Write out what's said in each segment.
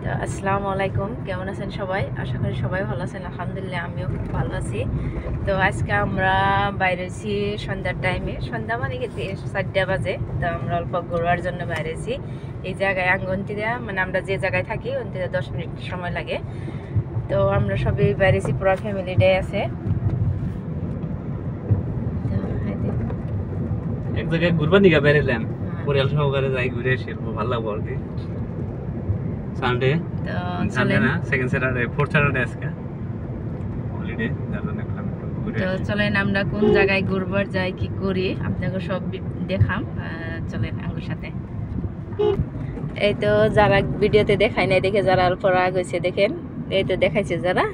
তো আসসালামু আলাইকুম, কেমন আছেন সবাই? আশা করি সবাই ভালো আছেন। আলহামদুলিল্লাহ আমিও খুব ভালো আছি। তো আজকে আমরা বাইরেছি সন্ধ্যার টাইমে, সন্ধ্যা মানে কি 4টা বাজে। তো আমরা অল্প ঘোরার জন্য বাইরেছি এই জায়গায় আঙ্গনটিরা, মানে আমরা যে জায়গায় থাকি ওনটিতে 10 মিনিট সময় লাগে। তো আমরা সবাই বাইরেছি, পুরো ফ্যামিলিটাই আছে। এক জায়গায় ঘুরবার নিয়ে বেরিয়েলাম, পরিবার সহকারে যাই, ঘুরে এসে ভালো লাগবো আর কি। সানডে তো সানডে না, সেকেন্ড স্যাটারডে, ফোর্থ স্যাটারডে আজকে হলিডে, যার জন্য ঘুরে তো আসি। চলেন আমরা কোন জায়গায় ঘুরবার যাই, কি করি আপনাকে সব দেখাম। চলেন আমার সাথে। এই তো যারা ভিডিওতে দেখায় নাই দেখে যারা অল্প রাগ হয়েছে দেখেন, এই তো দেখাইছে যারা,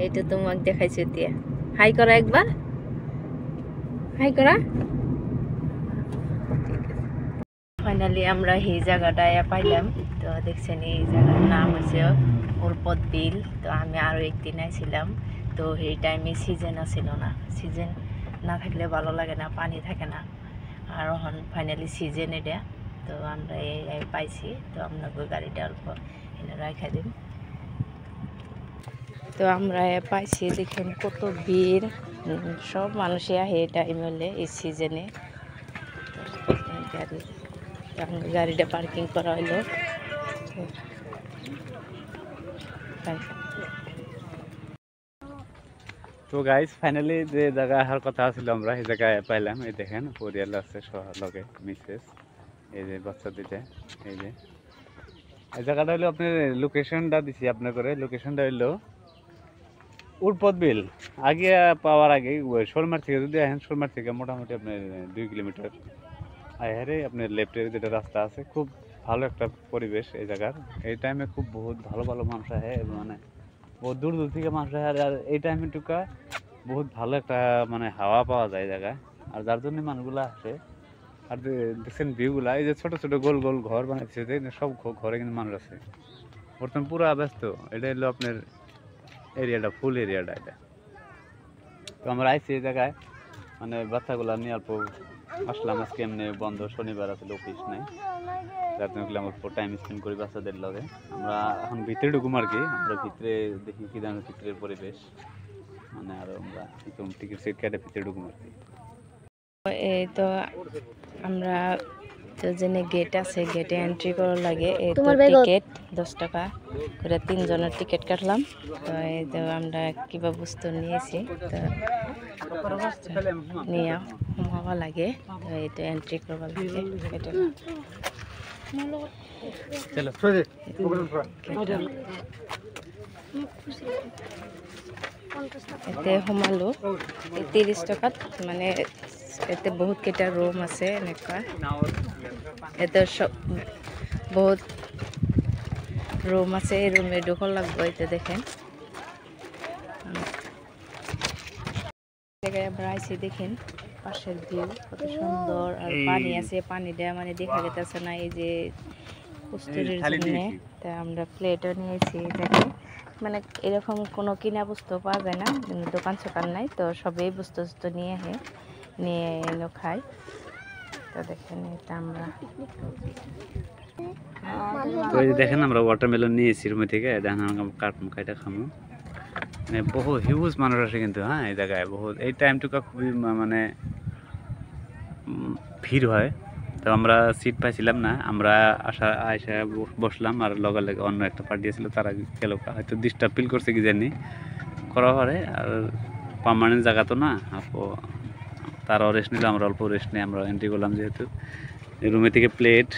এই তো তোমাকে দেখাইছে দিয়া। হাই করা একবার, হাই করা। ফাইনালি আমরা এই জায়গাটায় পাইলাম। তো দেখছেন এই জায়গার নাম হচ্ছে উরপদ বিল। তো আমি আরও একদিন আইছিলাম, তো এই টাইমে সিজন আছিল না। সিজন না থাকলে ভালো লাগে না, পানি থাকে না। আর এখন ফাইনালি সিজন এটা। তো আমরা এই পাইছি, তো আমরা গাড়িটা অল্প এনে রাখা দিন। তো আমরা পাইছি, দেখেন কত ভিড়, সব মানুষই আহে এই টাইমে, এই সিজনে। গাড়ি, গাড়িটা পার্কিং করা হইলো। তো গাইস ফাইনালি যে জায়গায় আসার কথা ছিল আমরা এই জায়গায় পাইলাম। এই দেখেন পরিয়াল আছে লগে, মিসেস, এই যে বাচ্চা দুইটা। এই যে এই জায়গাটা হলো আপনার লোকেশনটা দিছি আপনার করে। লোকেশনটা হইলো উরপদ বিল। আগে পাওয়ার আগে শোলমার থেকে যদি আসেন, শোলমার থেকে মোটামুটি আপনার 2 কিলোমিটার আহারে আপনার লেফটের যেটা রাস্তা আছে। খুব ভালো একটা পরিবেশ এই জায়গার। এই টাইমে খুব বহুত ভালো ভালো মানুষ আহে, মানে বহুত দূর দূর থেকে মানুষ আহে। আর এই টাইমে টুকা বহুত ভালো একটা মানে হাওয়া পাওয়া যায় জায়গায়, আর যার জন্য মানুষগুলো আসে। আর দেখছেন ভিউগুলা, এই যে ছোট ছোট গোল গোল ঘর বানাইছে, সব ঘরে কিন্তু মানুষ আছে। বর্তমান পুরা ব্যস্ত। এটা হলো আপনার এরিয়াটা, ফুল এরিয়াটা এটা। তো আমরা আইছি এই জায়গায়, মানে বাচ্চাগুলা নিয়ে অল্প আসলাম। আজকে এমনি বন্ধ, শনিবার আছে, অফিস নাই, যার জন্য আমরা টাইম স্পেন্ড করি বাচ্চাদের লগে। আমরা এখন ভিতরে ঢুকুম আর কি। আমরা ভিতরে দেখি কি জানো ভিতরের পরিবেশ, মানে আরো আমরা একদম টিকিট সিট কেটে ভিতরে ঢুকুম আর কি। এই তো আমরা তো জেনে গেট আছে, গেটে এন্ট্রি করা লাগে। এই তো টিকিট 10 টাকা করে 3 জনের টিকিট কাটলাম। তো এই তো আমরা কিবা বস্তু নিয়েছি, তো নিয়ে হওয়া লাগে। তো এই তো এন্ট্রি করবা লাগে গেটে। এতে সোমালো 30 টাকাত, মানে এতে বহুত কেইটা রুম আছে এনেকুৱা। এতে সব বহুত রুম আছে, এই রুমে ঢুকন লাগবে। এতে দেখেন জায়গায় আমরা আইছি, দেখেন পাশের ভিউ কত সুন্দর। আর পানি আছে, পানি দেওয়া মানে দেখা যেতেছে না, এই যে কস্তুরির জন্য। তা আমরা প্লেটও নিয়েছি। দেখেন মানে এরকম কোনো কিনা বস্তু পাওয়া যায় না, দোকান সোকান নাই, তো সবই বস্তু নিয়ে এনে খাই। তো দেখেন এটা আমরা, তো এই যে দেখেন আমরা ওয়াটারমেলন নিয়েছি রুমে থেকে। দেখেন আমরা কাটমু খাইটা খামু। মানে বহু হিউজ মানুষ আসে কিন্তু, হ্যাঁ এই জায়গায় বহুত। এই টাইমটুকা খুবই মানে ভিড় হয়। তো আমরা সিট পাইছিলাম না, আমরা আয়সা বসলাম। আর লগে লগে অন্য একটা পার্টি ছিল, তারা গেল, হয়তো ডিস্টার্ব ফিল করছে কি জানি করা পারে। আর পার্মানেন্ট জায়গা তো না, আপু তারাও রেস্ট নিল, আমরা অল্প রেস্ট নিয়ে আমরা এন্ট্রি করলাম। যেহেতু রুমে থেকে প্লেট,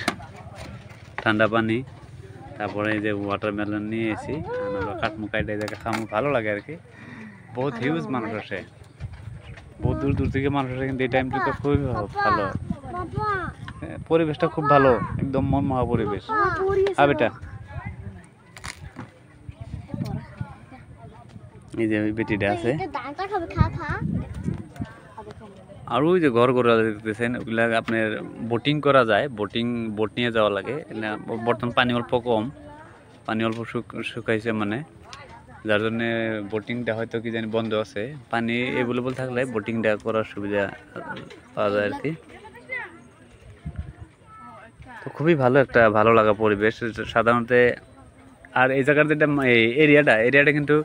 ঠান্ডা পানি, তারপরে এই যে ওয়াটারমেলন নিয়ে এসি, আমরা কাটমু কাইটা জায়গা খামু, ভালো লাগে আর কি। বহুত হিউজ মানুষ আসে, বহুত দূর দূর থেকে মানুষ আসে। কিন্তু এই টাইমটুকু খুবই ভালো, পরিবেশটা খুব ভালো, একদম মনমোহা পরিবেশ। বেটা, এই যে ওই বেটিটা আছে। আর ওই যে ঘর দেখতেছেন, ওগুলা আপনার বোটিং করা যায়। বোট নিয়ে যাওয়া লাগে। বর্তমান পানি অল্প কম, পানি অল্প শুকাইছে, মানে যার জন্য বোটিংটা হয়তো কি জানি বন্ধ আছে। পানি অ্যাভেলেবল থাকলে বোটিংটা করার সুবিধা পাওয়া যায় আর কি। তো খুবই ভালো একটা ভালো লাগা পরিবেশ। সাধারণত আর এই জায়গার যেটা এরিয়াটা কিন্তু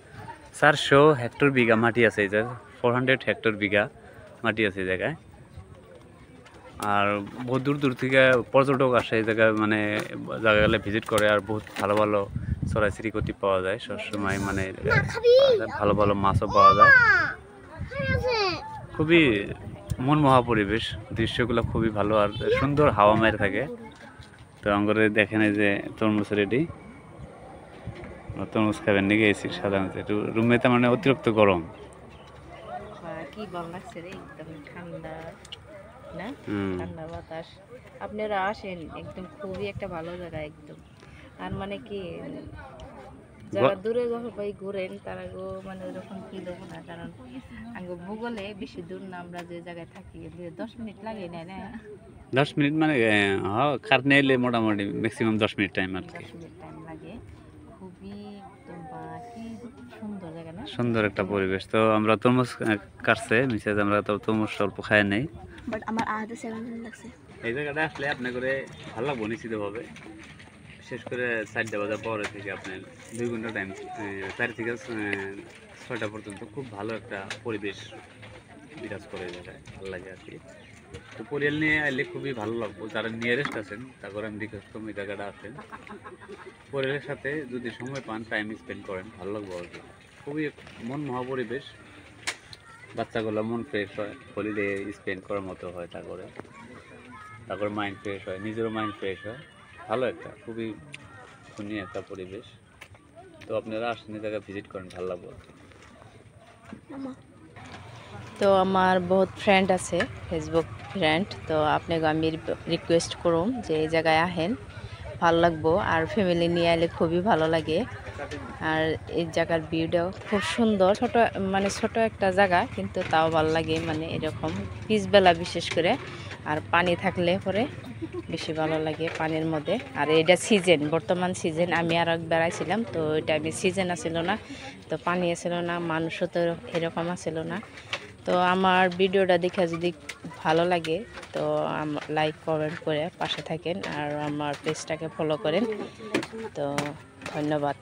400 হেক্টর বিঘা মাটি আছে। এই জায়গায় 400 হেক্টর বিঘা মাটি আছে এই জায়গায়। আর বহুত দূর দূর থেকে পর্যটক আসে এই জায়গায়, মানে জায়গাগুলো ভিজিট করে। আর বহুত ভালো ভালো চড়াই চিরিকটি পাওয়া যায় সবসময়, মানে ভালো ভালো মাছও পাওয়া যায়। খুবই মনমোহা পরিবেশ, দৃশ্যগুলো খুবই ভালো আর সুন্দর হাওয়া মেরে থাকে। তো আমাদের দেখেন এই যে তরমুজ রেডি, তরমুজ খাবেন নাকি? এসি সাধারণত একটু রুমে তো মানে অতিরিক্ত গরম। কি ভালো লাগছে রে, একদম ঠান্ডা না, ঠান্ডা বাতাস। আপনারা আসেন, একদম খুবই একটা ভালো জায়গা একদম। আর মানে কি যারা দূরে যখন ভাই ঘুরেন তারা মানে ওরকম ফিল হবে না, কারণ আগে ভূগোলে বেশি দূর না, আমরা যে জায়গায় থাকি 10 মিনিট লাগে না। 10 মিনিট মানে কার নিলে মোটামুটি ম্যাক্সিমাম 10 মিনিট টাইম আর কি। 10 মিনিট টাইম লাগে। খুবই একদম কি সুন্দর জায়গা না, সুন্দর একটা পরিবেশ। তো আমরা তরমুজ কাটছে মিসেজ, আমরা তো তরমুজ অল্প খাই নাই, বাট আমার আহাতে 7 মিনিট লাগছে। এই জায়গাটা আসলে আপনি করে ভালো লাগবো নিশ্চিতভাবে। বিশেষ করে 4টা বাজার পরে থেকে আপনার 2 ঘন্টা টাইম, 4 থেকে 6টা পর্যন্ত খুব ভালো একটা পরিবেশ বিরাজ করে এই জায়গায়, ভালো লাগে আর কি। তো পরিয়াল নিয়ে আইলে খুবই ভালো লাগবো। যারা নিয়ারেস্ট আছেন তারপরে আমি রিকোয়েস্ট করবো এই জায়গাটা আছেন, পরিবারের সাথে যদি সময় পান টাইম স্পেন্ড করেন, ভালো লাগবো আর কি। খুবই মনমোহা পরিবেশ, বাচ্চাগুলো মন ফ্রেশ হয়, হলিডে স্পেন্ড করার মতো হয়। তারপরে মাইন্ড ফ্রেশ হয়, নিজেরও মাইন্ড ফ্রেশ হয়। ভালো একটা খুবই সুন্দর একটা পরিবেশ। তো আপনারা আসেন এই জায়গায় ভিজিট করেন, ভালো লাগবে। তো আমার বহুত ফ্রেন্ড আছে, ফেসবুক ফ্রেন্ড, তো আপনাকে আমি রিকোয়েস্ট করুম যে এই জায়গায় আহেন, ভালো লাগবো। আর ফ্যামিলি নিয়ে এলে খুবই ভালো লাগে। আর এই জায়গার ভিউটাও খুব সুন্দর, ছোট একটা জায়গা, কিন্তু তাও ভালো লাগে, মানে এরকম পিছবেলা বিশেষ করে। আর পানি থাকলে পরে বেশি ভালো লাগে পানির মধ্যে। আর এটা সিজন, বর্তমান সিজন। আমি আর একবার আইছিলাম, তো এটা আমি সিজন আসছিল না, তো পানি আসছিল না, মানুষও তো এরকম আসছিল না। তো আমার ভিডিওটা দেখে যদি ভালো লাগে তো লাইক কমেন্ট করে পাশে থাকেন, আর আমার পেজটাকে ফলো করেন। তো ধন্যবাদ।